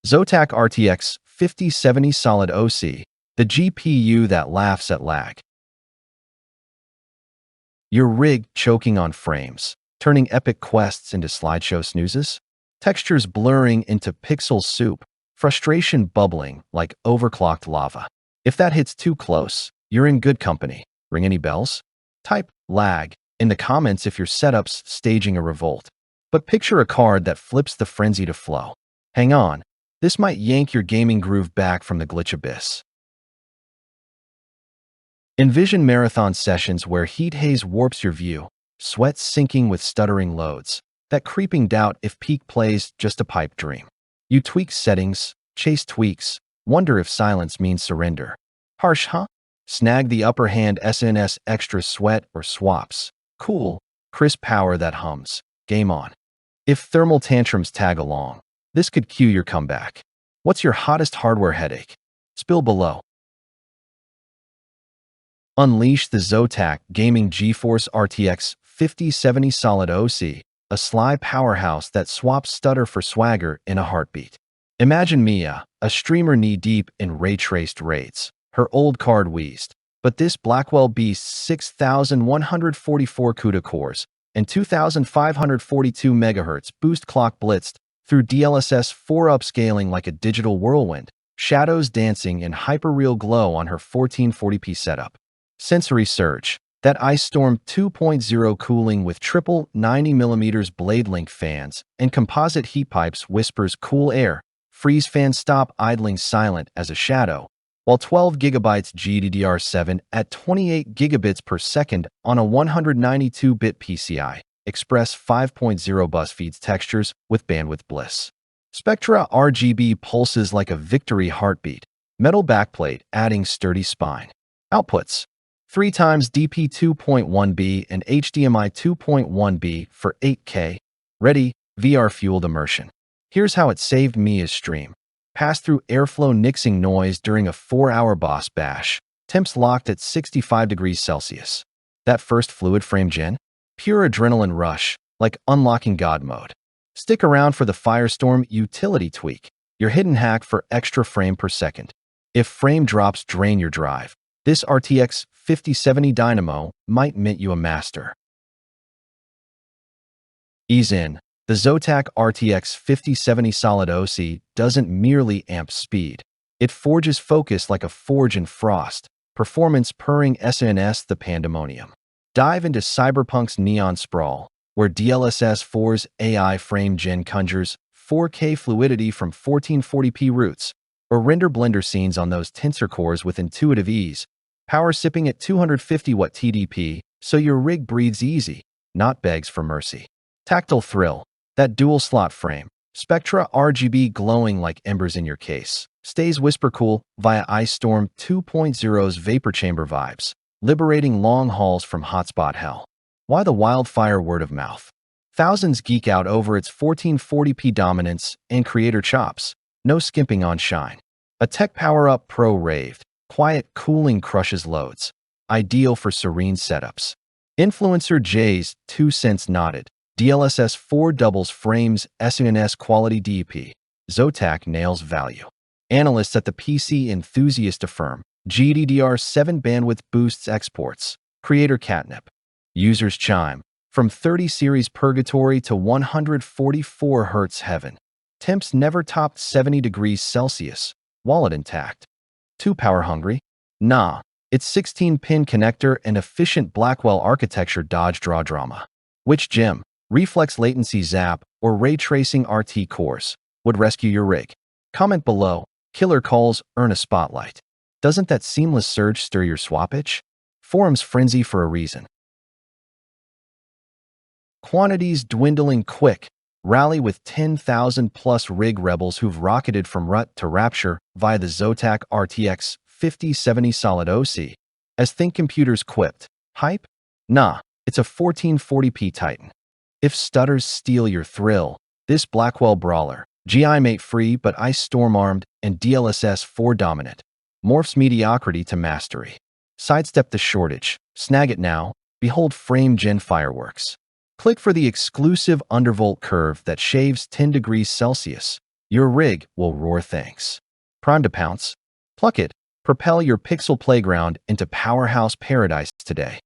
ZOTAC RTX 5070 Solid OC, the GPU that laughs at lag. Your rig choking on frames, turning epic quests into slideshow snoozes? Textures blurring into pixel soup, frustration bubbling like overclocked lava. If that hits too close, you're in good company. Ring any bells? Type lag in the comments if your setup's staging a revolt. But picture a card that flips the frenzy to flow. Hang on, this might yank your gaming groove back from the glitch abyss. Envision marathon sessions where heat haze warps your view, sweat sinking with stuttering loads, that creeping doubt if peak play's just a pipe dream. You tweak settings, chase tweaks, wonder if silence means surrender. Harsh, huh? Snag the upper hand SNS extra sweat or swaps. Cool, crisp power that hums. Game on. If thermal tantrums tag along, this could cue your comeback. What's your hottest hardware headache? Spill below. Unleash the ZOTAC Gaming GeForce RTX 5070 Solid OC, a sly powerhouse that swaps stutter for swagger in a heartbeat. Imagine Mia, a streamer knee-deep in ray-traced raids. Her old card wheezed, but this Blackwell beasts 6,144 CUDA cores and 2,542 MHz boost clock blitzed through DLSS 4 upscaling like a digital whirlwind, shadows dancing in hyperreal glow on her 1440p setup. Sensory surge, that Ice Storm 2.0 cooling with triple 90mm blade link fans and composite heat pipes whispers cool air, freeze fan stop idling silent as a shadow, while 12GB GDDR7 at 28 gigabits per second on a 192-bit PCIe Express 5.0 bus feeds textures with bandwidth bliss. Spectra RGB pulses like a victory heartbeat, metal backplate adding sturdy spine. Outputs: 3x DP 2.1B and HDMI 2.1B for 8K. Ready, VR-fueled immersion. Here's how it saved Mia's stream. Pass-through airflow nixing noise during a 4-hour boss bash. Temps locked at 65 degrees Celsius. That first fluid frame gen? Pure adrenaline rush, like unlocking God mode. Stick around for the Firestorm utility tweak, your hidden hack for extra frame per second. If frame drops drain your drive, this RTX 5070 Dynamo might mint you a master. Ease in. The ZOTAC RTX 5070 Solid OC doesn't merely amp speed. It forges focus like a forge in frost, performance purring SNS the pandemonium. Dive into Cyberpunk's neon sprawl, where DLSS 4's AI frame gen conjures 4K fluidity from 1440p roots, or render Blender scenes on those tensor cores with intuitive ease, power sipping at 250 watt TDP, so your rig breathes easy, not begs for mercy. Tactile thrill. That dual-slot frame, Spectra RGB glowing like embers in your case, stays whisper cool via Ice Storm 2.0's vapor chamber vibes, liberating long hauls from hotspot hell. Why the wildfire word of mouth? Thousands geek out over its 1440p dominance and creator chops, no skimping on shine. A Tech Power-Up Pro raved, quiet cooling crushes loads, ideal for serene setups. Influencer Jay's 2 cents nodded. DLSS 4 doubles frames SNS quality DP. ZOTAC nails value. Analysts at the PC Enthusiast affirm GDDR7 bandwidth boosts exports. Creator catnip. Users chime from 30 series purgatory to 144 Hz heaven. Temps never topped 70 degrees Celsius. Wallet intact. Too power hungry? Nah. Its 16-pin connector and efficient Blackwell architecture dodge draw drama. Which gem? Reflex latency zap, or ray tracing RT cores would rescue your rig? Comment below. Killer calls earn a spotlight. Doesn't that seamless surge stir your swap itch? Forums frenzy for a reason. Quantities dwindling quick. Rally with 10,000 plus rig rebels who've rocketed from rut to rapture via the ZOTAC RTX 5070 Solid OC. As Think Computers quipped, hype? Nah, it's a 1440p Titan. If stutters steal your thrill, this Blackwell brawler, GI mate free but Ice Storm armed and DLSS 4 dominant, morphs mediocrity to mastery. Sidestep the shortage, snag it now, behold frame gen fireworks. Click for the exclusive undervolt curve that shaves 10 degrees Celsius. Your rig will roar thanks. Prime to pounce. Pluck it. Propel your pixel playground into powerhouse paradise today.